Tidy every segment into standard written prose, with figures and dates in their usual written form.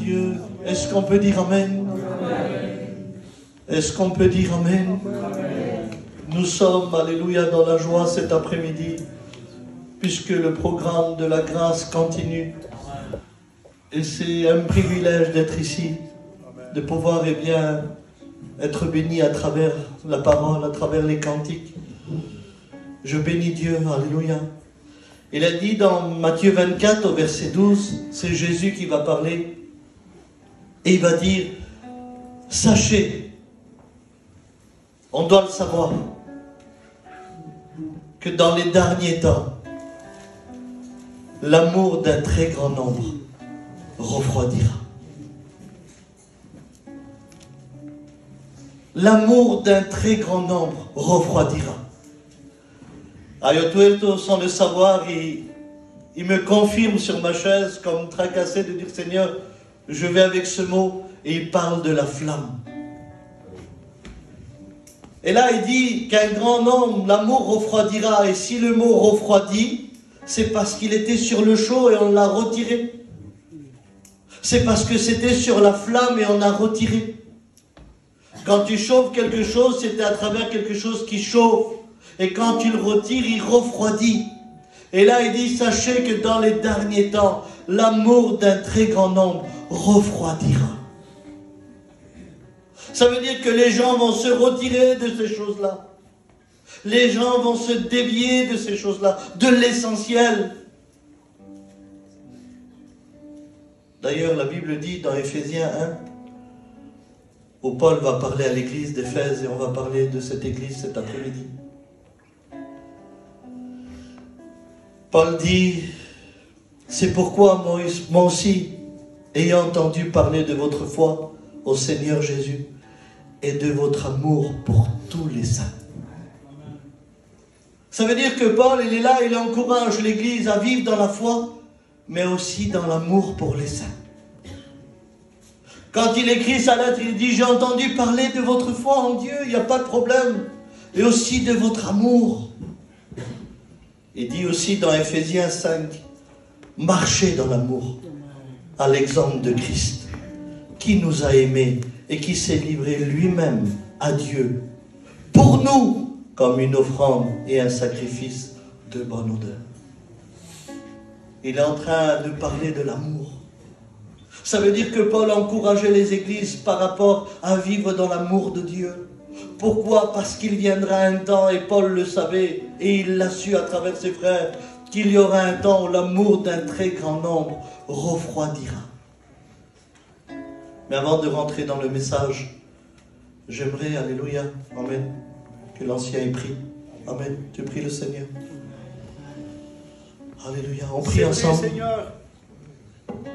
Dieu. Est-ce qu'on peut dire Amen? Est-ce qu'on peut dire Amen? Nous sommes, alléluia, dans la joie cet après-midi, puisque le programme de la grâce continue. Et c'est un privilège d'être ici, de pouvoir, eh bien, être béni à travers la parole, à travers les cantiques. Je bénis Dieu, alléluia. Il a dit dans Matthieu 24, au verset 12, c'est Jésus qui va parler, et il va dire, sachez, on doit le savoir, que dans les derniers temps, l'amour d'un très grand nombre refroidira. L'amour d'un très grand nombre refroidira. Ayotuelto, sans le savoir, il me confirme sur ma chaise, comme tracassé, de dire Seigneur, je vais avec ce mot, et il parle de la flamme. Et là, il dit qu'un grand nombre, l'amour refroidira. Et si le mot refroidit, c'est parce qu'il était sur le chaud et on l'a retiré. C'est parce que c'était sur la flamme et on a retiré. Quand tu chauffes quelque chose, c'était à travers quelque chose qui chauffe. Et quand tu le retires, il refroidit. Et là, il dit, sachez que dans les derniers temps, l'amour d'un très grand nombre refroidira. Ça veut dire que les gens vont se retirer de ces choses-là. Les gens vont se dévier de ces choses-là, de l'essentiel. D'ailleurs, la Bible dit dans Éphésiens 1, où Paul va parler à l'église d'Éphèse, et on va parler de cette église cet après-midi. Paul dit, c'est pourquoi moi aussi, ayant entendu parler de votre foi au Seigneur Jésus et de votre amour pour tous les saints. Ça veut dire que Paul, il est là, il encourage l'église à vivre dans la foi, mais aussi dans l'amour pour les saints. Quand il écrit sa lettre, il dit, j'ai entendu parler de votre foi en Dieu, il n'y a pas de problème, et aussi de votre amour. Il dit aussi dans Éphésiens 5, marchez dans l'amour, à l'exemple de Christ, qui nous a aimés et qui s'est livré lui-même à Dieu, pour nous, comme une offrande et un sacrifice de bonne odeur. Il est en train de parler de l'amour. Ça veut dire que Paul encourageait les églises par rapport à vivre dans l'amour de Dieu. Pourquoi? Parce qu'il viendra un temps, et Paul le savait, et il l'a su à travers ses frères, qu'il y aura un temps où l'amour d'un très grand nombre refroidira. Mais avant de rentrer dans le message, j'aimerais, alléluia, amen, que l'ancien ait prié. Amen, tu pries le Seigneur. Alléluia, on prie ensemble. Seigneur,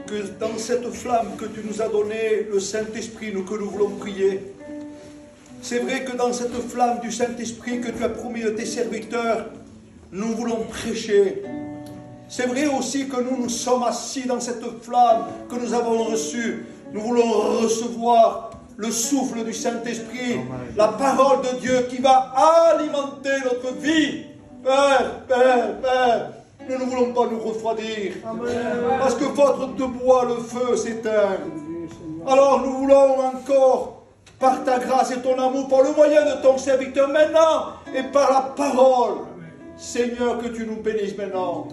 que dans cette flamme que tu nous as donnée, le Saint-Esprit, que nous voulons prier, c'est vrai que dans cette flamme du Saint-Esprit que tu as promis à tes serviteurs, nous voulons prêcher. C'est vrai aussi que nous sommes assis dans cette flamme que nous avons reçue. Nous voulons recevoir le souffle du Saint-Esprit, la parole de Dieu qui va alimenter notre vie. Père, Père, Père, nous ne voulons pas nous refroidir. Parce que faute de bois, le feu s'éteint. Alors nous voulons encore, par ta grâce et ton amour, par le moyen de ton serviteur maintenant, et par la parole, Seigneur, que tu nous bénisses maintenant.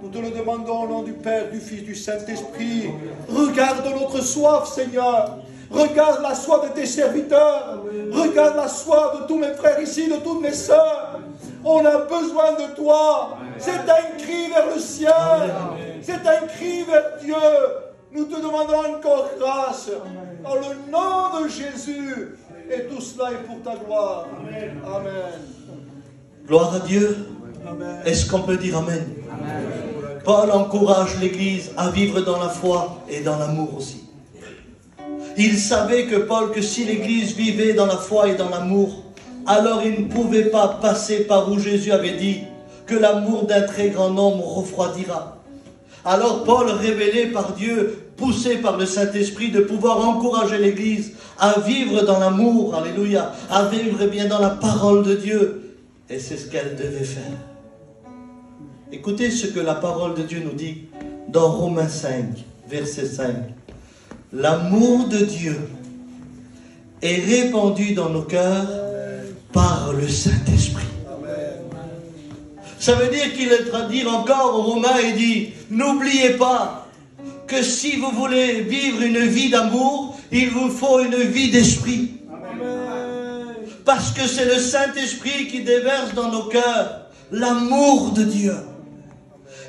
Nous te le demandons au nom du Père, du Fils, du Saint-Esprit. Regarde notre soif, Seigneur. Regarde la soif de tes serviteurs. Regarde la soif de tous mes frères ici, de toutes mes sœurs. On a besoin de toi. C'est un cri vers le ciel. C'est un cri vers Dieu. Nous te demandons encore grâce. Dans le nom de Jésus. Et tout cela est pour ta gloire. Amen. Gloire à Dieu. Est-ce qu'on peut dire Amen? Paul encourage l'Église à vivre dans la foi et dans l'amour aussi. Il savait que si l'Église vivait dans la foi et dans l'amour, alors il ne pouvait pas passer par où Jésus avait dit que l'amour d'un très grand nombre refroidira. Alors Paul, révélé par Dieu, poussé par le Saint-Esprit, de pouvoir encourager l'Église à vivre dans l'amour, alléluia, à vivre bien dans la parole de Dieu. Et c'est ce qu'elle devait faire. Écoutez ce que la parole de Dieu nous dit dans Romains 5, verset 5. l'amour de Dieu est répandu dans nos cœurs par le Saint-Esprit. Ça veut dire qu'il est en train de dire encore aux Romains, il dit, n'oubliez pas que si vous voulez vivre une vie d'amour, il vous faut une vie d'esprit. Parce que c'est le Saint-Esprit qui déverse dans nos cœurs l'amour de Dieu.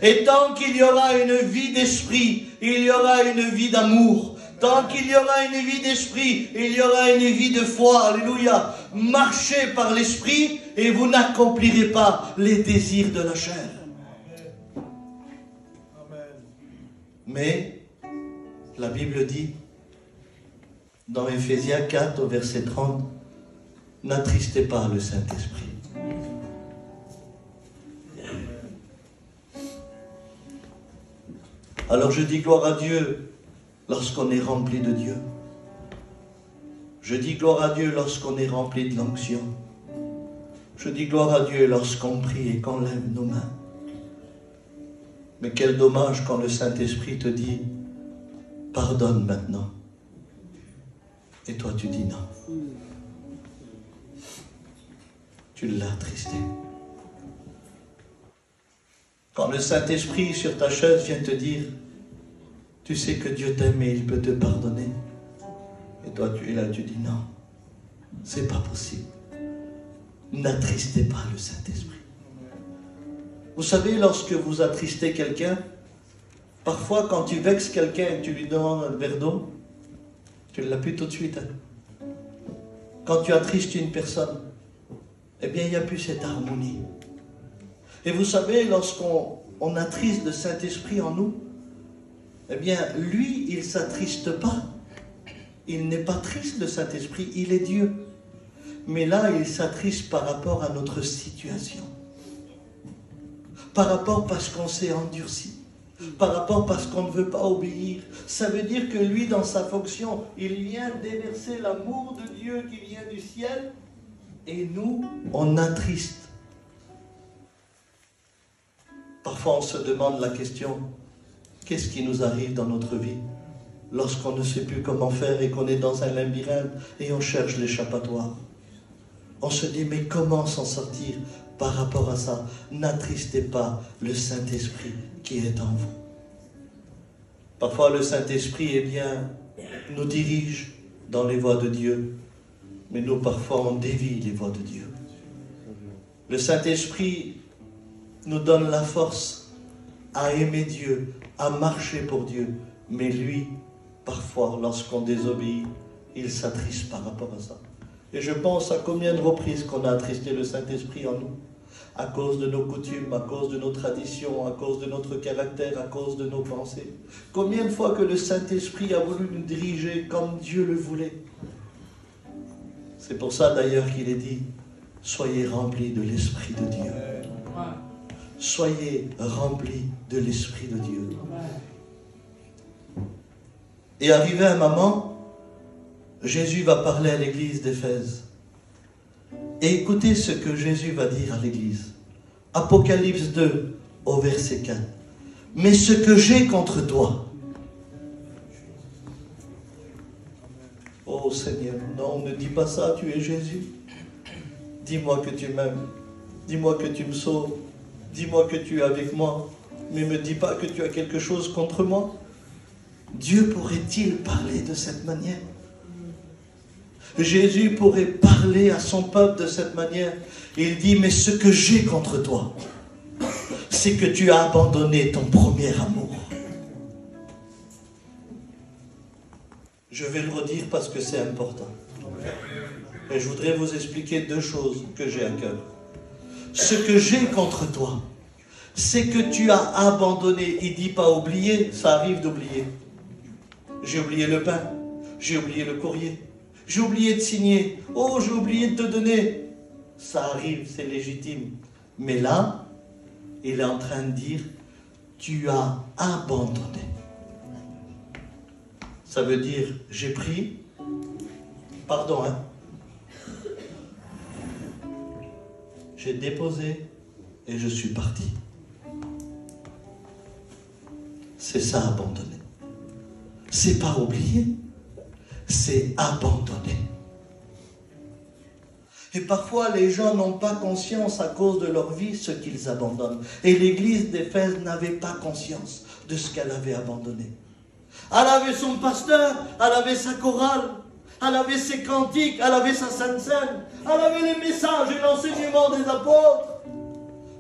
Et tant qu'il y aura une vie d'esprit, il y aura une vie d'amour. Tant qu'il y aura une vie d'esprit, il y aura une vie de foi. Alléluia. Marchez par l'esprit et vous n'accomplirez pas les désirs de la chair. Mais la Bible dit dans Ephésiens 4 au verset 30, n'attristez pas le Saint-Esprit. Alors je dis gloire à Dieu lorsqu'on est rempli de Dieu. Je dis gloire à Dieu lorsqu'on est rempli de l'onction. Je dis gloire à Dieu lorsqu'on prie et qu'on lève nos mains. Mais quel dommage quand le Saint-Esprit te dit « Pardonne maintenant ». Et toi tu dis non. Tu l'as attristé. Quand le Saint-Esprit sur ta chaise vient te dire « Tu sais que Dieu t'aime et il peut te pardonner ». Et toi tu es là, tu dis non, c'est pas possible. N'attristez pas le Saint-Esprit. Vous savez, lorsque vous attristez quelqu'un, parfois quand tu vexes quelqu'un et que tu lui demandes un verre d'eau, tu ne l'as plus tout de suite. Quand tu attristes une personne, eh bien il n'y a plus cette harmonie. Et vous savez, lorsqu'on attriste le Saint-Esprit en nous, eh bien lui, il ne s'attriste pas. Il n'est pas triste, le Saint-Esprit, il est Dieu. Mais là, il s'attriste par rapport à notre situation. Par rapport parce qu'on s'est endurci. Par rapport parce qu'on ne veut pas obéir. Ça veut dire que lui, dans sa fonction, il vient déverser l'amour de Dieu qui vient du ciel. Et nous, on attriste. Parfois, on se demande la question, qu'est-ce qui nous arrive dans notre vie lorsqu'on ne sait plus comment faire et qu'on est dans un labyrinthe et on cherche l'échappatoire? On se dit, mais comment s'en sortir par rapport à ça? N'attristez pas le Saint-Esprit qui est en vous. Parfois, le Saint-Esprit, eh bien, nous dirige dans les voies de Dieu, mais nous, parfois, on dévie les voies de Dieu. Le Saint-Esprit nous donne la force à aimer Dieu, à marcher pour Dieu, mais lui, parfois, lorsqu'on désobéit, il s'attriste par rapport à ça. Et je pense à combien de reprises qu'on a attristé le Saint-Esprit en nous, à cause de nos coutumes, à cause de nos traditions, à cause de notre caractère, à cause de nos pensées. Combien de fois que le Saint-Esprit a voulu nous diriger comme Dieu le voulait. C'est pour ça d'ailleurs qu'il est dit, soyez remplis de l'Esprit de Dieu. Soyez remplis de l'Esprit de Dieu. Et arrivé un moment, Jésus va parler à l'église d'Éphèse. Et écoutez ce que Jésus va dire à l'église. Apocalypse 2, au verset 4. Mais ce que j'ai contre toi. Oh Seigneur, non, ne dis pas ça, tu es Jésus. Dis-moi que tu m'aimes. Dis-moi que tu me sauves. Dis-moi que tu es avec moi. Mais ne me dis pas que tu as quelque chose contre moi. Dieu pourrait-il parler de cette manière? Jésus pourrait parler à son peuple de cette manière. Il dit, mais ce que j'ai contre toi, c'est que tu as abandonné ton premier amour. Je vais le redire parce que c'est important. Et je voudrais vous expliquer deux choses que j'ai à cœur. Ce que j'ai contre toi, c'est que tu as abandonné. Il ne dit pas oublier, ça arrive d'oublier. J'ai oublié le pain, j'ai oublié le courrier, j'ai oublié de signer, oh j'ai oublié de te donner. Ça arrive, c'est légitime. Mais là, il est en train de dire, tu as abandonné. Ça veut dire, j'ai pris, pardon, j'ai déposé et je suis parti. C'est ça, abandonner. c'est pas oublier, c'est abandonner. Et parfois, les gens n'ont pas conscience à cause de leur vie ce qu'ils abandonnent. Et l'église d'Éphèse n'avait pas conscience de ce qu'elle avait abandonné. Elle avait son pasteur, elle avait sa chorale, elle avait ses cantiques, elle avait sa sainte scène, elle avait les messages et l'enseignement des apôtres.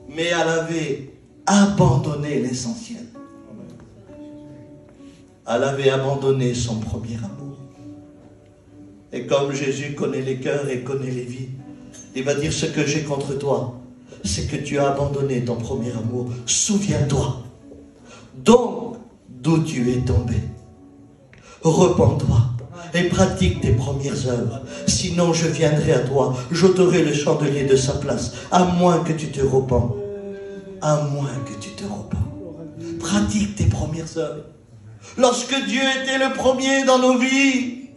Mais elle avait abandonné l'essentiel. Elle avait abandonné son premier amour. Et comme Jésus connaît les cœurs et connaît les vies, il va dire: ce que j'ai contre toi, c'est que tu as abandonné ton premier amour. Souviens-toi donc d'où tu es tombé. Repens-toi et pratique tes premières œuvres. Sinon je viendrai à toi, j'ôterai le chandelier de sa place, à moins que tu te repens. À moins que tu te repens. Pratique tes premières œuvres. Lorsque Dieu était le premier dans nos vies,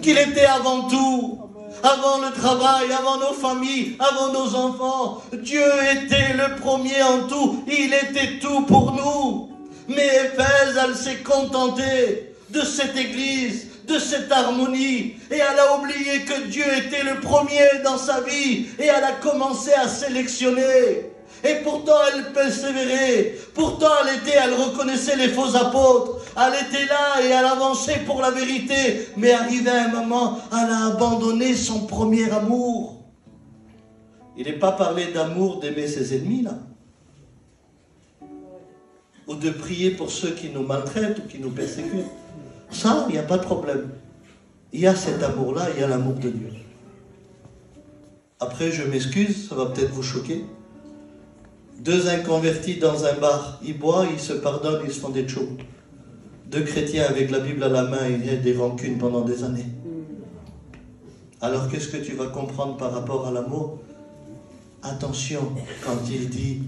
qu'il était avant tout, avant le travail, avant nos familles, avant nos enfants, Dieu était le premier en tout, il était tout pour nous. Mais Éphèse, elle s'est contentée de cette église, de cette harmonie, et elle a oublié que Dieu était le premier dans sa vie, et elle a commencé à sélectionner. Et pourtant elle persévérait, pourtant elle reconnaissait les faux apôtres, elle était là et elle avançait pour la vérité, mais arrivé à un moment, elle a abandonné son premier amour. Il n'est pas parlé d'amour d'aimer ses ennemis là, ou de prier pour ceux qui nous maltraitent ou qui nous persécutent. Ça, il n'y a pas de problème. Il y a cet amour-là, il y a l'amour de Dieu. Après, je m'excuse, ça va peut-être vous choquer. Deux inconvertis dans un bar, ils boivent, ils se pardonnent, ils se font des tchouks. Deux chrétiens avec la Bible à la main, ils ont des rancunes pendant des années. Alors qu'est-ce que tu vas comprendre par rapport à l'amour? Attention, quand il dit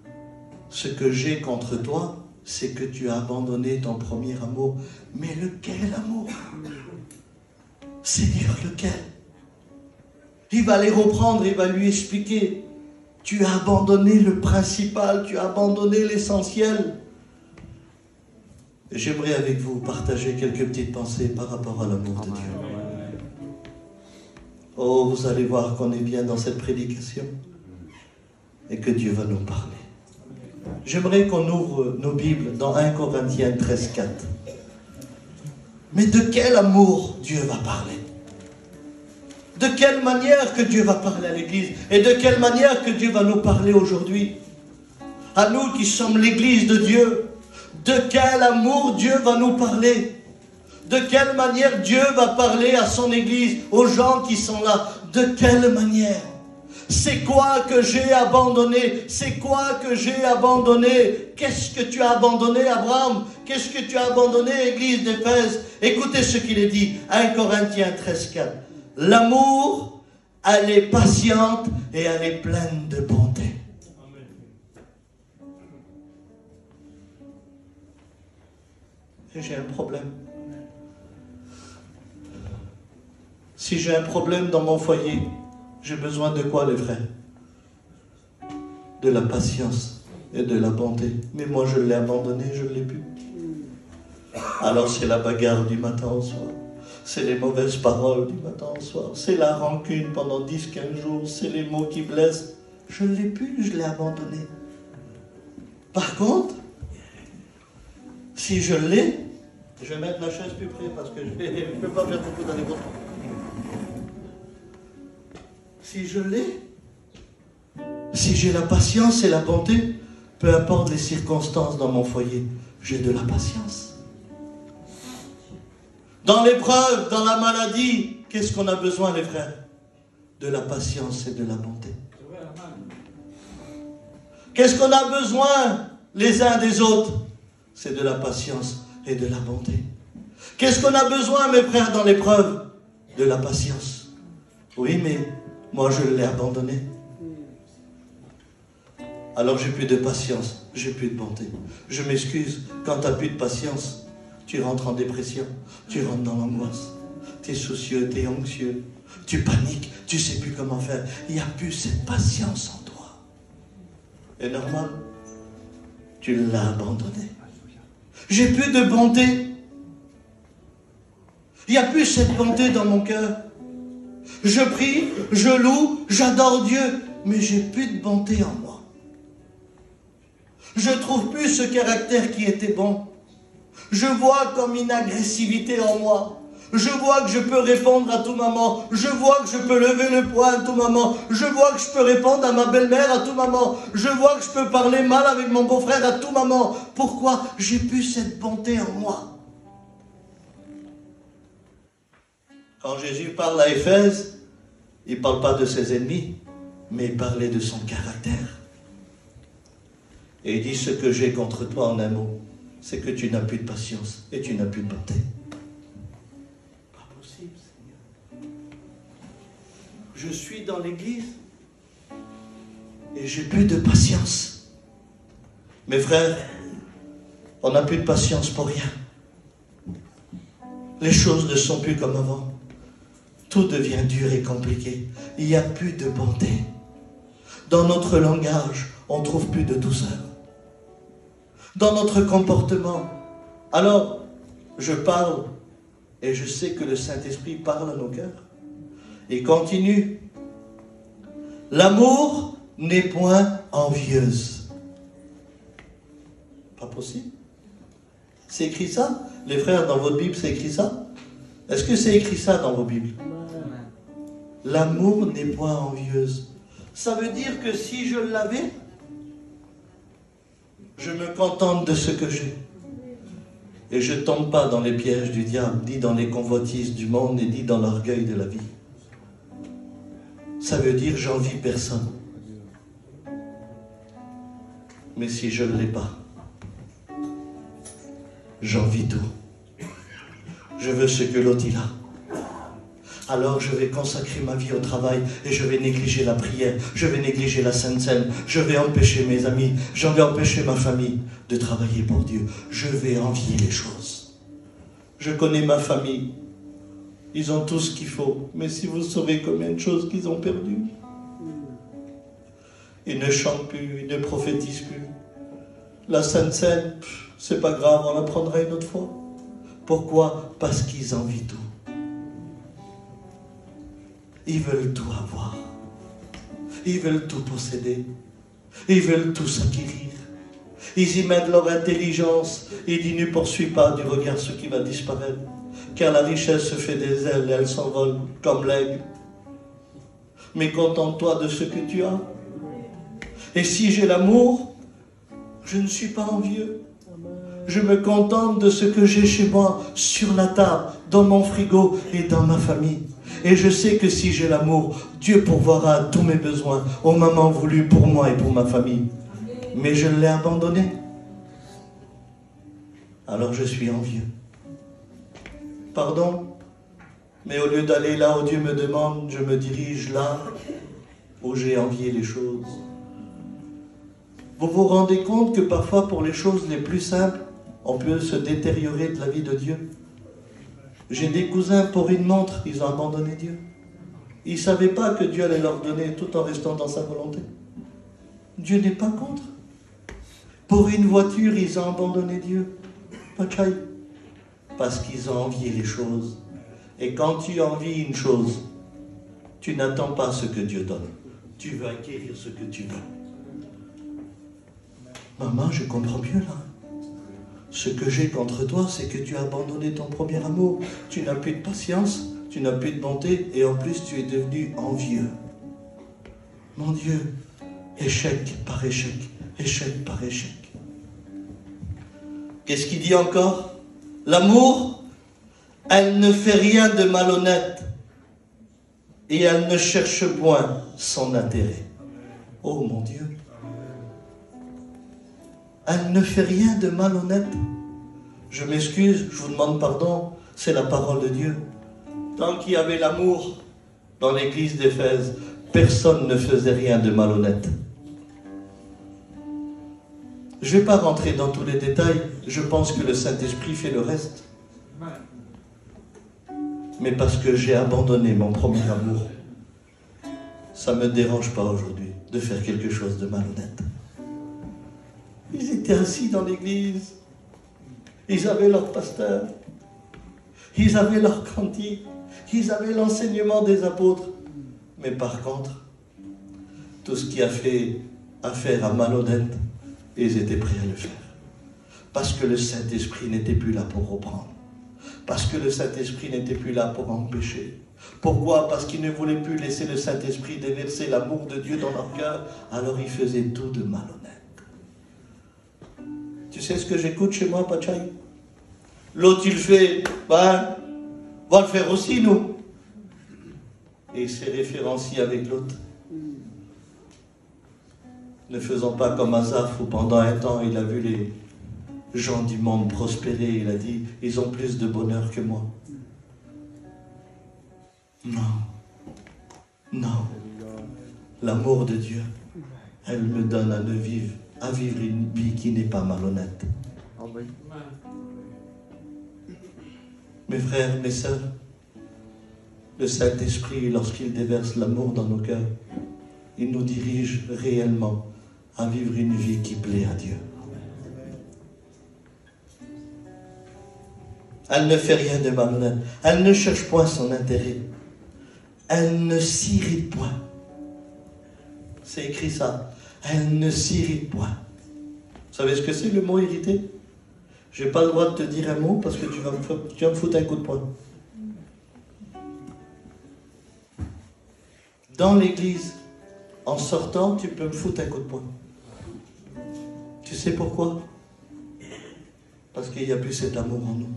« ce que j'ai contre toi, c'est que tu as abandonné ton premier amour ». Mais lequel amour? Seigneur, lequel? Il va les reprendre, il va lui expliquer. Tu as abandonné le principal, tu as abandonné l'essentiel. J'aimerais avec vous partager quelques petites pensées par rapport à l'amour de Dieu. Oh, vous allez voir qu'on est bien dans cette prédication et que Dieu va nous parler. J'aimerais qu'on ouvre nos Bibles dans 1 Corinthiens 13, 4. Mais de quel amour Dieu va parler? De quelle manière que Dieu va parler à l'Église? Et de quelle manière que Dieu va nous parler aujourd'hui? À nous qui sommes l'Église de Dieu, de quel amour Dieu va nous parler? De quelle manière Dieu va parler à son Église, aux gens qui sont là? De quelle manière? C'est quoi que j'ai abandonné? C'est quoi que j'ai abandonné? Qu'est-ce que tu as abandonné, Abraham? Qu'est-ce que tu as abandonné, Église d'Éphèse? Écoutez ce qu'il est dit, 1 Corinthiens 13, 4. L'amour, elle est patiente et elle est pleine de bonté. Et j'ai un problème. Si j'ai un problème dans mon foyer, j'ai besoin de quoi, les frères? De la patience et de la bonté. Mais moi, je l'ai abandonné, je ne l'ai plus. Alors c'est la bagarre du matin au soir. C'est les mauvaises paroles du matin au soir. C'est la rancune pendant 10-15 jours. C'est les mots qui blessent. Je ne l'ai plus, je l'ai abandonné. Par contre, si je l'ai, je vais mettre la chaise plus près parce que je ne peux pas faire beaucoup d'allers-retours. Si je l'ai, si j'ai la patience et la bonté, peu importe les circonstances dans mon foyer, j'ai de la patience. Dans l'épreuve, dans la maladie, qu'est-ce qu'on a besoin, les frères? De la patience et de la bonté. Qu'est-ce qu'on a besoin les uns des autres? C'est de la patience et de la bonté. Qu'est-ce qu'on a besoin, mes frères, dans l'épreuve? De la patience. Oui, mais moi, je l'ai abandonné. Alors, j'ai plus de patience, j'ai plus de bonté. Je m'excuse, quand tu n'as plus de patience, tu rentres en dépression, tu rentres dans l'angoisse. Tu es soucieux, tu es anxieux, tu paniques, tu ne sais plus comment faire. Il n'y a plus cette patience en toi. Et normal, tu l'as abandonné. J'ai plus de bonté. Il n'y a plus cette bonté dans mon cœur. Je prie, je loue, j'adore Dieu, mais j'ai plus de bonté en moi. Je trouve plus ce caractère qui était bon. Je vois comme une agressivité en moi. Je vois que je peux répondre à tout moment. Je vois que je peux lever le poing à tout moment. Je vois que je peux répondre à ma belle-mère à tout moment. Je vois que je peux parler mal avec mon beau-frère à tout moment. Pourquoi? J'ai plus cette bonté en moi. Quand Jésus parle à Éphèse, il ne parle pas de ses ennemis, mais il parlait de son caractère. Et il dit, ce que j'ai contre toi en un mot, c'est que tu n'as plus de patience et tu n'as plus de bonté. Pas possible, Seigneur. Je suis dans l'église et j'ai plus de patience. Mes frères, on n'a plus de patience pour rien. Les choses ne sont plus comme avant. Tout devient dur et compliqué. Il n'y a plus de bonté. Dans notre langage, on ne trouve plus de douceur. Dans notre comportement. Alors, je parle et je sais que le Saint-Esprit parle à nos cœurs. Et continue. L'amour n'est point envieuse. Pas possible. C'est écrit ça? Les frères, dans votre Bible, c'est écrit ça? Est-ce que c'est écrit ça dans vos Bibles? L'amour n'est point envieuse. Ça veut dire que si je l'avais, je me contente de ce que j'ai. Et je ne tombe pas dans les pièges du diable, ni dans les convoitises du monde, ni dans l'orgueil de la vie. Ça veut dire j'envie personne. Mais si je ne l'ai pas, j'envie tout. Je veux ce que l'autre il a. Alors je vais consacrer ma vie au travail et je vais négliger la prière, je vais négliger la Sainte Seine, je vais empêcher mes amis, je vais empêcher ma famille de travailler pour Dieu. Je vais envier les choses. Je connais ma famille. Ils ont tout ce qu'il faut. Mais si vous saurez combien de choses qu'ils ont perdues. Ils ne chantent plus, ils ne prophétisent plus. La Sainte Seine, c'est pas grave, on la prendra une autre fois. Pourquoi? Parce qu'ils envient tout. Ils veulent tout avoir. Ils veulent tout posséder. Ils veulent tout s'acquérir. Ils y mettent leur intelligence. Il dit, ne poursuis pas du regard ce qui va disparaître. Car la richesse se fait des ailes et elle s'envole comme l'aigle. Mais contente-toi de ce que tu as. Et si j'ai l'amour, je ne suis pas envieux. Je me contente de ce que j'ai chez moi, sur la table, dans mon frigo et dans ma famille. Et je sais que si j'ai l'amour, Dieu pourvoira à tous mes besoins au moment voulu pour moi et pour ma famille. Mais je l'ai abandonné. Alors je suis envieux. Pardon, mais au lieu d'aller là où Dieu me demande, je me dirige là où j'ai envié les choses. Vous vous rendez compte que parfois pour les choses les plus simples, on peut se détériorer de la vie de Dieu? J'ai des cousins, pour une montre, ils ont abandonné Dieu. Ils ne savaient pas que Dieu allait leur donner tout en restant dans sa volonté. Dieu n'est pas contre. Pour une voiture, ils ont abandonné Dieu. Pachaï. Parce qu'ils ont envié les choses. Et quand tu envies une chose, tu n'attends pas ce que Dieu donne. Tu veux acquérir ce que tu veux. Maman, je comprends mieux là. Ce que j'ai contre toi, c'est que tu as abandonné ton premier amour. Tu n'as plus de patience, tu n'as plus de bonté, et en plus tu es devenu envieux. Mon Dieu, échec par échec, échec par échec. Qu'est-ce qu'il dit encore? L'amour, elle ne fait rien de malhonnête, et elle ne cherche point son intérêt. Oh mon Dieu! Elle ne fait rien de malhonnête. Je m'excuse, je vous demande pardon, c'est la parole de Dieu. Tant qu'il y avait l'amour dans l'église d'Éphèse, personne ne faisait rien de malhonnête. Je ne vais pas rentrer dans tous les détails, je pense que le Saint-Esprit fait le reste. Mais parce que j'ai abandonné mon premier amour, ça ne me dérange pas aujourd'hui de faire quelque chose de malhonnête. Ils étaient assis dans l'église. Ils avaient leur pasteur. Ils avaient leur cantique. Ils avaient l'enseignement des apôtres. Mais par contre, tout ce qui a fait affaire à malhonnête, ils étaient prêts à le faire. Parce que le Saint-Esprit n'était plus là pour reprendre. Parce que le Saint-Esprit n'était plus là pour empêcher. Pourquoi? Parce qu'ils ne voulaient plus laisser le Saint-Esprit déverser l'amour de Dieu dans leur cœur. Alors ils faisaient tout de malhonnête. Tu sais ce que j'écoute chez moi, Pachai? L'autre il fait, ben, on va le faire aussi nous. Et il se référencie avec l'autre. Ne faisons pas comme Asaph où pendant un temps il a vu les gens du monde prospérer. Il a dit, ils ont plus de bonheur que moi. Non. Non. L'amour de Dieu, elle me donne à vivre une vie qui n'est pas malhonnête. Mes frères, mes sœurs, le Saint-Esprit, lorsqu'il déverse l'amour dans nos cœurs, il nous dirige réellement à vivre une vie qui plaît à Dieu. Elle ne fait rien de malhonnête. Elle ne cherche point son intérêt. Elle ne s'irrite point. C'est écrit ça. Elle ne s'irrite point. Vous savez ce que c'est le mot irrité? Je n'ai pas le droit de te dire un mot parce que tu vas me foutre un coup de poing. Dans l'église, en sortant, tu peux me foutre un coup de poing. Tu sais pourquoi? Parce qu'il n'y a plus cet amour en nous.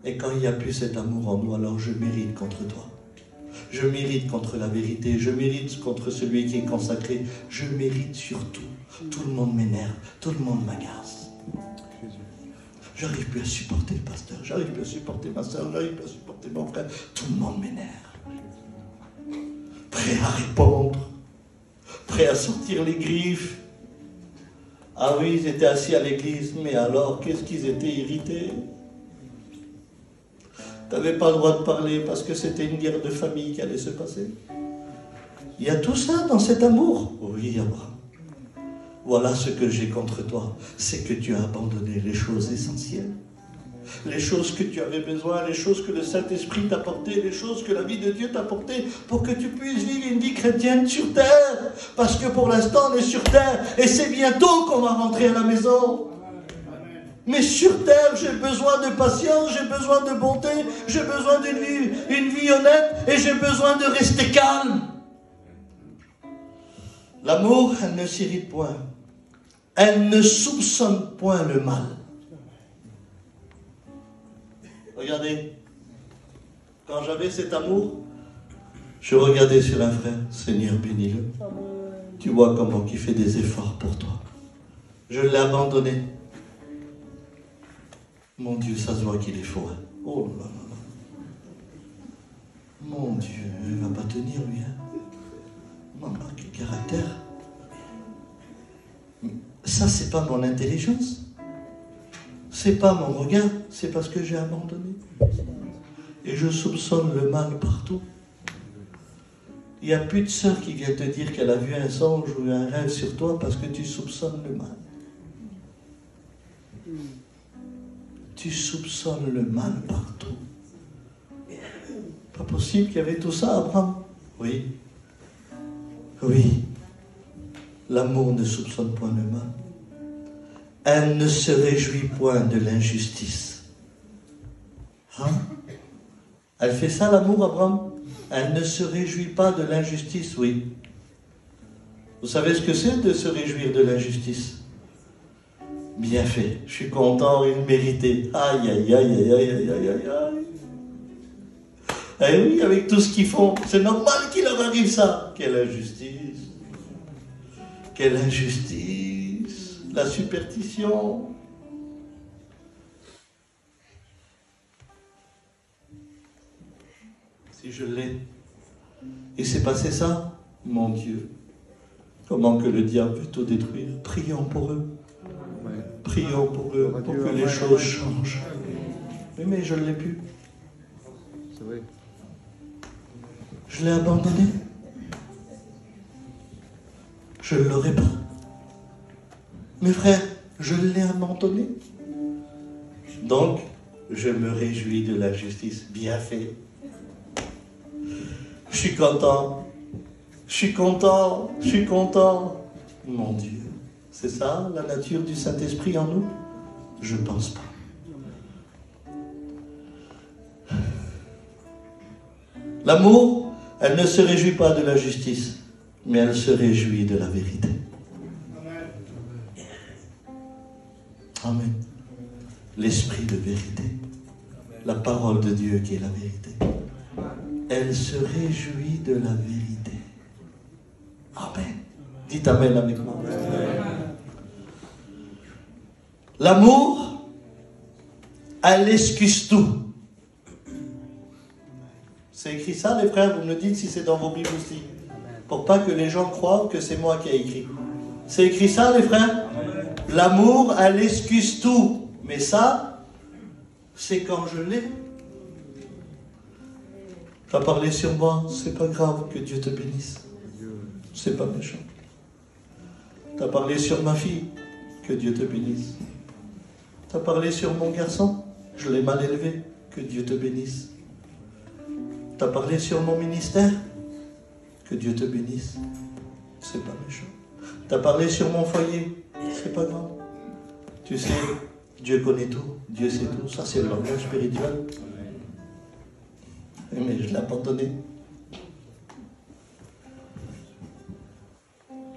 Et quand il n'y a plus cet amour en nous, alors je mérite contre toi. Je mérite contre la vérité. Je mérite contre celui qui est consacré. Je mérite surtout. Tout le monde m'énerve. Tout le monde m'agace. J'arrive plus à supporter le pasteur. J'arrive plus à supporter ma soeur. J'arrive plus à supporter mon frère. Tout le monde m'énerve. Prêt à répondre. Prêt à sortir les griffes. Ah oui, ils étaient assis à l'église. Mais alors, qu'est-ce qu'ils étaient irrités? Tu n'avais pas le droit de parler parce que c'était une guerre de famille qui allait se passer. Il y a tout ça dans cet amour. Oui, Abraham. Voilà ce que j'ai contre toi. C'est que tu as abandonné les choses essentielles. Les choses que tu avais besoin, les choses que le Saint-Esprit t'a apportées, les choses que la vie de Dieu t'a apportées pour que tu puisses vivre une vie chrétienne sur terre. Parce que pour l'instant, on est sur terre et c'est bientôt qu'on va rentrer à la maison. Mais sur terre, j'ai besoin de patience, j'ai besoin de bonté, j'ai besoin d'une vie honnête et j'ai besoin de rester calme. L'amour, elle ne s'irrite point. Elle ne soupçonne point le mal. Regardez, quand j'avais cet amour, je regardais sur un frère, Seigneur bénis-le. Tu vois comment il fait des efforts pour toi. Je l'ai abandonné. Mon Dieu, ça se voit qu'il est faux. Hein. Oh là là là. Mon Dieu, il ne va pas tenir lui. Hein. Maman, quel caractère. Ça, c'est pas mon intelligence. C'est pas mon regard. C'est parce que j'ai abandonné. Et je soupçonne le mal partout. Il n'y a plus de sœur qui vient te dire qu'elle a vu un songe ou un rêve sur toi parce que tu soupçonnes le mal. Tu soupçonnes le mal partout. Pas possible qu'il y avait tout ça, Abraham. Oui. Oui. L'amour ne soupçonne point le mal. Elle ne se réjouit point de l'injustice. Hein? Elle fait ça, l'amour, Abraham? Elle ne se réjouit pas de l'injustice, oui. Vous savez ce que c'est de se réjouir de l'injustice? Bien fait, je suis content, il méritait. Aïe, aïe, aïe, aïe, aïe, aïe, aïe, aïe, aïe. Eh oui, avec tout ce qu'ils font, c'est normal qu'il leur arrive ça. Quelle injustice. Quelle injustice. La superstition. Si je l'ai. Et c'est passé ça, mon Dieu. Comment que le diable veut tout détruire. Prions pour eux. Prions pour eux, pour que les choses changent. Mais je ne l'ai plus. C'est vrai. Je l'ai abandonné. Je ne l'aurai pas. Mes frères, je l'ai abandonné. Donc, Je me réjouis de la justice. Bien fait. Je suis content. Je suis content. Je suis content. Mon Dieu. C'est ça la nature du Saint-Esprit en nous? Je ne pense pas. L'amour, elle ne se réjouit pas de la justice, mais elle se réjouit de la vérité. Amen. L'esprit de vérité. La parole de Dieu qui est la vérité. Elle se réjouit de la vérité. Amen. Dites Amen avec moi. L'amour, elle excuse tout. C'est écrit ça, les frères, vous me dites si c'est dans vos Bibles aussi. Pour pas que les gens croient que c'est moi qui ai écrit. C'est écrit ça, les frères? L'amour, elle excuse tout. Mais ça, c'est quand je l'ai. Tu as parlé sur moi, c'est pas grave, que Dieu te bénisse. C'est pas méchant. Tu as parlé sur ma fille, que Dieu te bénisse. Tu as parlé sur mon garçon, je l'ai mal élevé, que Dieu te bénisse. Tu as parlé sur mon ministère, que Dieu te bénisse. C'est pas méchant. Tu as parlé sur mon foyer, c'est pas grave. Tu sais, Dieu connaît tout, Dieu sait tout. Ça, c'est le langage spirituel. Mais je l'ai abandonné.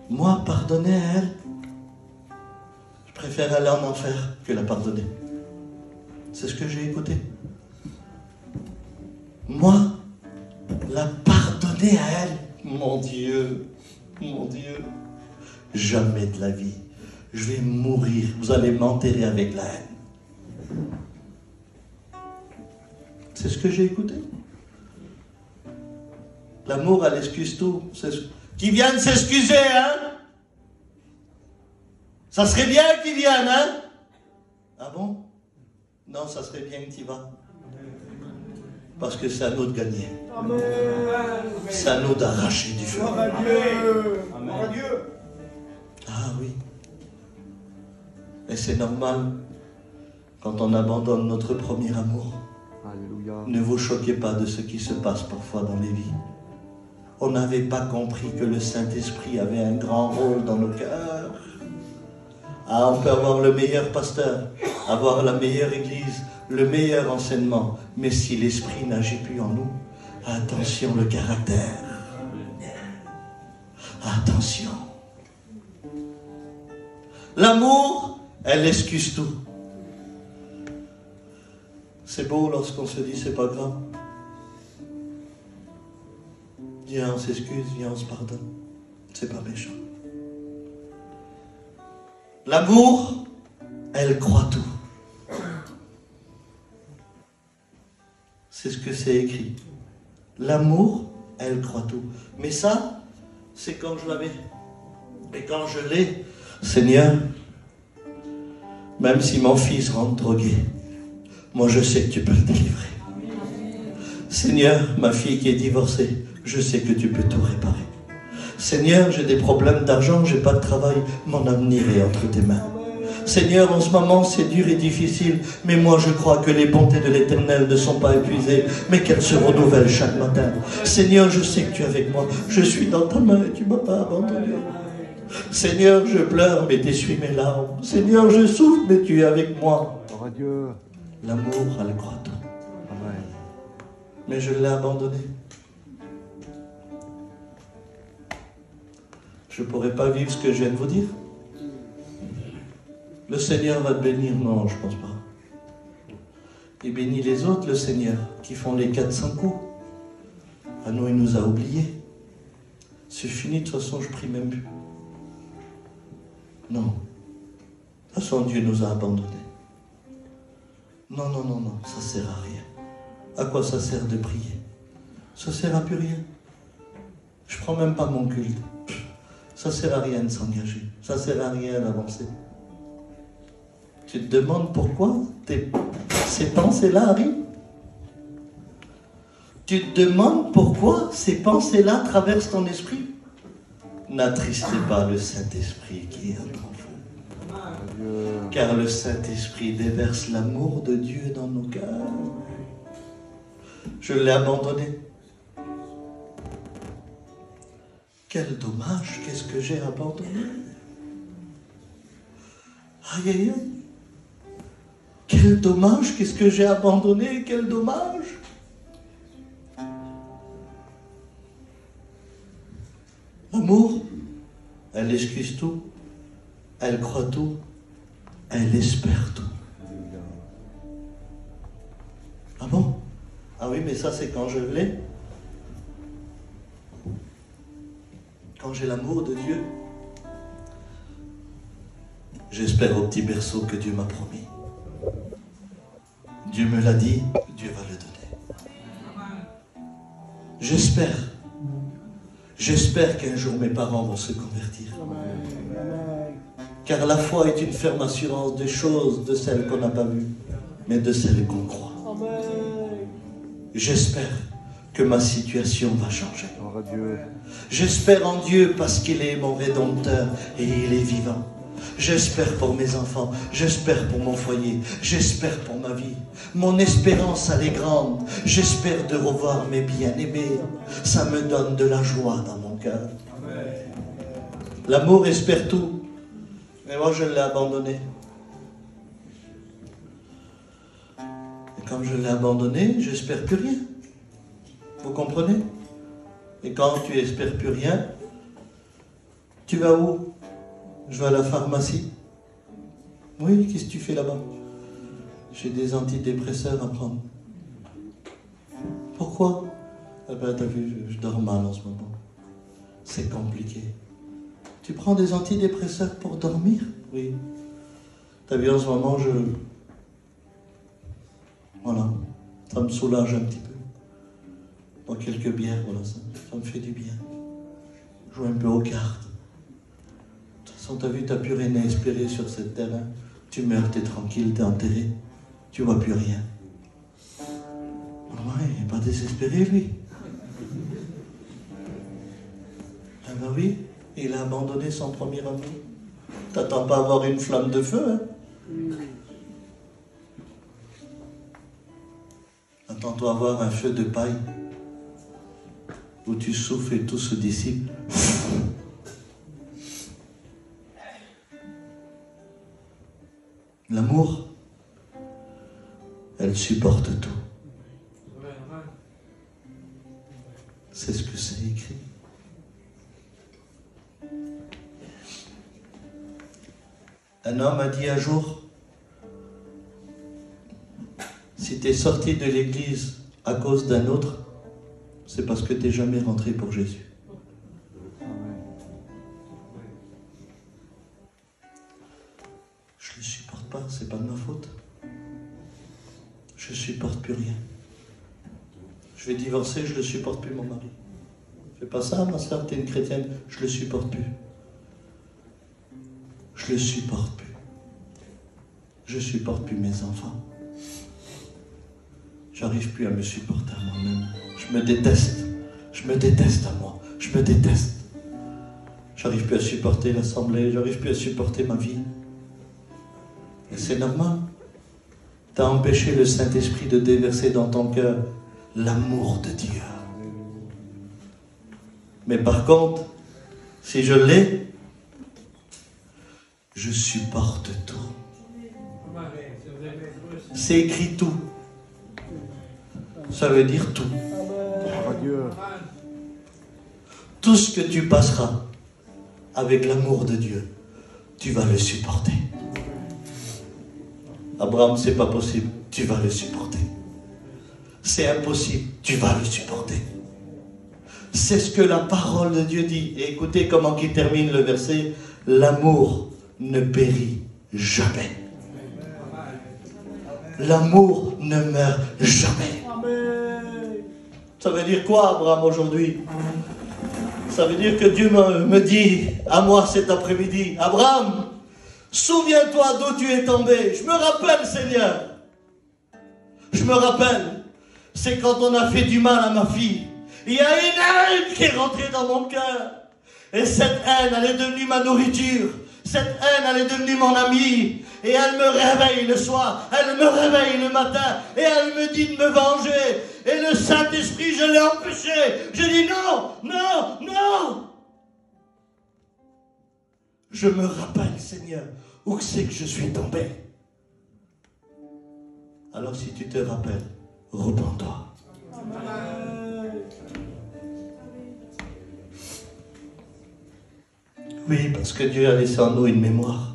Moi, pardonner à elle, je préfère aller en enfer que la pardonner. C'est ce que j'ai écouté. Moi, la pardonner à elle, mon Dieu, jamais de la vie. Je vais mourir, vous allez m'enterrer avec la haine. C'est ce que j'ai écouté. L'amour, elle excuse tout. Qui viennent s'excuser, hein? Ça serait bien qu'ils viennent, hein? Ah bon? Non, ça serait bien que tu y vas. Parce que c'est à nous de gagner. Amen. C'est à nous d'arracher du feu. Amen. Ah oui. Et c'est normal quand on abandonne notre premier amour. Alléluia. Ne vous choquez pas de ce qui se passe parfois dans les vies. On n'avait pas compris que le Saint-Esprit avait un grand rôle dans nos cœurs. Ah, on peut avoir le meilleur pasteur, avoir la meilleure église, le meilleur enseignement, mais si l'Esprit n'agit plus en nous, attention le caractère. Attention. L'amour, elle excuse tout. C'est beau lorsqu'on se dit c'est pas grave. Viens, on s'excuse, viens, on se pardonne. C'est pas méchant. L'amour, elle croit tout. C'est ce que c'est écrit. L'amour, elle croit tout. Mais ça, c'est quand je l'avais. Et quand je l'ai, Seigneur, même si mon fils rentre drogué, moi je sais que tu peux le délivrer. Seigneur, ma fille qui est divorcée, je sais que tu peux tout réparer. Seigneur, j'ai des problèmes d'argent, j'ai pas de travail, mon avenir est entre tes mains. Seigneur, en ce moment, c'est dur et difficile, mais moi je crois que les bontés de l'Éternel ne sont pas épuisées, mais qu'elles se renouvellent chaque matin. Seigneur, je sais que tu es avec moi, je suis dans ta main et tu ne m'as pas abandonné. Seigneur, je pleure, mais tu essuies mes larmes. Seigneur, je souffre, mais tu es avec moi. Gloire à Dieu. L'amour, elle croit tout. Amen. Mais je l'ai abandonné. Je ne pourrais pas vivre ce que je viens de vous dire. Le Seigneur va te bénir. Non, je ne pense pas. Il bénit les autres, le Seigneur, qui font les 400 coups. À nous, il nous a oubliés. C'est fini, de toute façon, je prie même plus. Non. De toute façon, Dieu nous a abandonnés. Non, non, non, non, ça ne sert à rien. À quoi ça sert de prier? Ça ne sert à plus rien. Je ne prends même pas mon culte. Ça ne sert à rien de s'engager. Ça ne sert à rien d'avancer. Tu te demandes pourquoi ces pensées-là arrivent? Tu te demandes pourquoi ces pensées-là traversent ton esprit? N'attristez pas le Saint-Esprit qui est entre vous. Car le Saint-Esprit déverse l'amour de Dieu dans nos cœurs. Je l'ai abandonné. Quel dommage, qu'est-ce que j'ai abandonné? Aïe, aïe, aïe. Quel dommage, qu'est-ce que j'ai abandonné, quel dommage. L'amour, elle excuse tout, elle croit tout, elle espère tout. Ah bon? Ah oui, mais ça c'est quand je l'ai. Quand j'ai l'amour de Dieu, j'espère au petit berceau que Dieu m'a promis. Dieu me l'a dit, Dieu va le donner. J'espère. J'espère qu'un jour mes parents vont se convertir. Car la foi est une ferme assurance des choses, de celles qu'on n'a pas vues, mais de celles qu'on croit. J'espère que ma situation va changer. J'espère en Dieu parce qu'il est mon Rédempteur et il est vivant. J'espère pour mes enfants, j'espère pour mon foyer, j'espère pour ma vie. Mon espérance, elle est grande. J'espère de revoir mes bien-aimés. Ça me donne de la joie dans mon cœur. L'amour espère tout. Mais moi, je l'ai abandonné. Et comme je l'ai abandonné, j'espère plus rien. Vous comprenez? Et quand tu espères plus rien, tu vas où? Je vais à la pharmacie. Oui, qu'est-ce que tu fais là-bas? J'ai des antidépresseurs à prendre. Pourquoi? Eh ben, t'as vu, je dors mal en ce moment. C'est compliqué. Tu prends des antidépresseurs pour dormir? Oui. T'as vu, en ce moment, voilà. Ça me soulage un petit peu. Dans quelques bières, voilà, ça me fait du bien. Je joue un peu aux cartes. De toute façon, t'as vu, t'as plus rien à espérer sur cette terre. Hein. Tu meurs, t'es tranquille, t'es enterré. Tu vois plus rien. Ouais, il n'est pas désespéré, lui. Ah ben oui, il a abandonné son premier amour. T'attends pas à avoir une flamme de feu, hein? Attends-toi à avoir un feu de paille où tu souffles et tout se dissipe. L'amour, elle supporte tout. C'est ce que c'est écrit. Un homme a dit un jour, si tu es sorti de l'église à cause d'un autre, c'est parce que tu n'es jamais rentré pour Jésus. Je ne le supporte pas, c'est pas de ma faute. Je ne supporte plus rien. Je vais divorcer, je ne le supporte plus, mon mari. Fais pas ça, ma soeur, tu es une chrétienne, je ne le supporte plus. Je ne le supporte plus. Je ne supporte plus mes enfants. J'arrive plus à me supporter à moi-même. Je me déteste. Je me déteste à moi. Je me déteste. J'arrive plus à supporter l'assemblée. J'arrive plus à supporter ma vie. Et c'est normal. Tu as empêché le Saint-Esprit de déverser dans ton cœur l'amour de Dieu. Mais par contre, si je l'ai, je supporte tout. C'est écrit tout. Ça veut dire tout. Tout ce que tu passeras avec l'amour de Dieu, tu vas le supporter. Abraham, c'est pas possible, tu vas le supporter. C'est impossible, tu vas le supporter. C'est ce que la parole de Dieu dit. Et écoutez comment il termine le verset. L'amour ne périt jamais. L'amour ne meurt jamais. Ça veut dire quoi, Abraham, aujourd'hui? Ça veut dire que Dieu me dit à moi cet après-midi, Abraham, souviens-toi d'où tu es tombé. Je me rappelle, Seigneur. Je me rappelle. C'est quand on a fait du mal à ma fille. Il y a une haine qui est rentrée dans mon cœur. Et cette haine, elle est devenue ma nourriture. Cette haine, elle est devenue mon amie. Et elle me réveille le soir, elle me réveille le matin, et elle me dit de me venger. Et le Saint-Esprit, je l'ai empêché. Je dis non, non, non. Je me rappelle, Seigneur, où c'est que je suis tombé. Alors si tu te rappelles, repens-toi. Oui, parce que Dieu a laissé en nous une mémoire.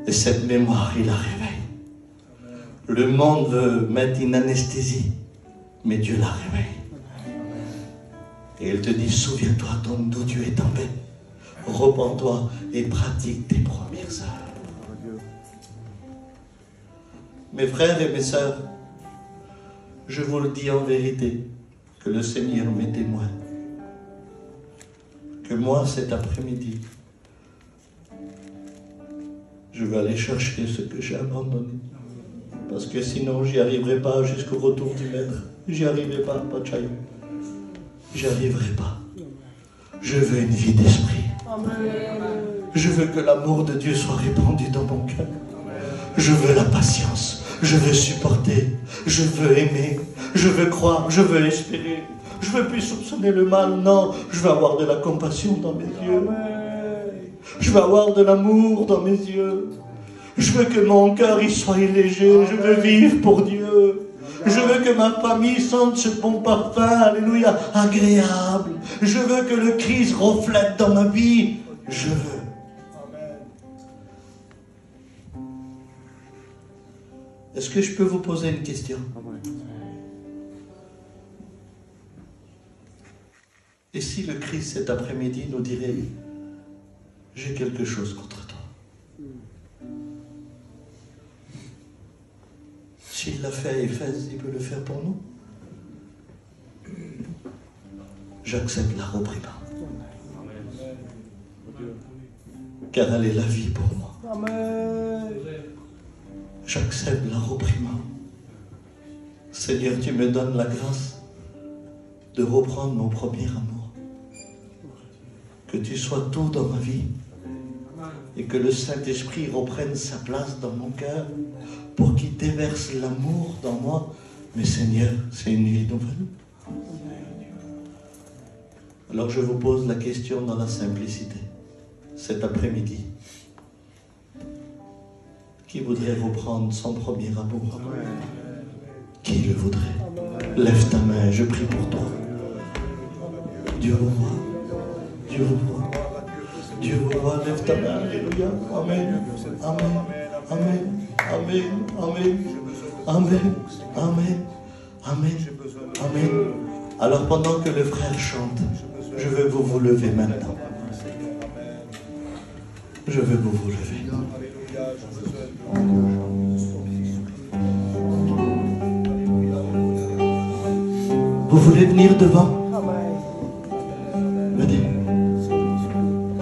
Et cette mémoire, il la réveille. Le monde veut mettre une anesthésie, mais Dieu la réveille. Et il te dit, souviens-toi donc d'où tu es tombé. Repens-toi et pratique tes premières œuvres. Mes frères et mes sœurs, je vous le dis en vérité, que le Seigneur m'est témoin. Que moi, cet après-midi, je vais aller chercher ce que j'ai abandonné. Parce que sinon, j'y arriverai pas jusqu'au retour du Maître. J'y arriverai pas, Pachaï. J'y arriverai pas. Je veux une vie d'esprit. Je veux que l'amour de Dieu soit répandu dans mon cœur. Je veux la patience. Je veux supporter. Je veux aimer. Je veux croire. Je veux espérer. Je veux plus soupçonner le mal. Non, je veux avoir de la compassion dans mes yeux. Je veux avoir de l'amour dans mes yeux. Je veux que mon cœur y soit léger. Je veux vivre pour Dieu. Je veux que ma famille sente ce bon parfum, alléluia, agréable. Je veux que le Christ reflète dans ma vie. Je veux. Est-ce que je peux vous poser une question? Et si le Christ cet après-midi nous dirait, j'ai quelque chose contre toi? S'il l'a fait à Éphèse, il peut le faire pour nous. J'accepte la reprimande. Car elle est la vie pour moi. J'accepte la reprimande. Seigneur, tu me donnes la grâce de reprendre mon premier amour. Que tu sois tout dans ma vie. Et que le Saint-Esprit reprenne sa place dans mon cœur pour qu'il déverse l'amour dans moi. Mais Seigneur, c'est une vie nouvelle. Alors je vous pose la question dans la simplicité. Cet après-midi, qui voudrait reprendre son premier amour? Qui le voudrait? Lève ta main, je prie pour toi. Dieu vous voit. Dieu vous voit. Dieu vous voit, lève ta main, alléluia. Amen. Amen. Amen. Amen. Amen. Amen. Amen. Amen. Amen. Alors pendant que le frère chante, je veux vous lever maintenant. Je veux vous lever. Vous voulez venir devant?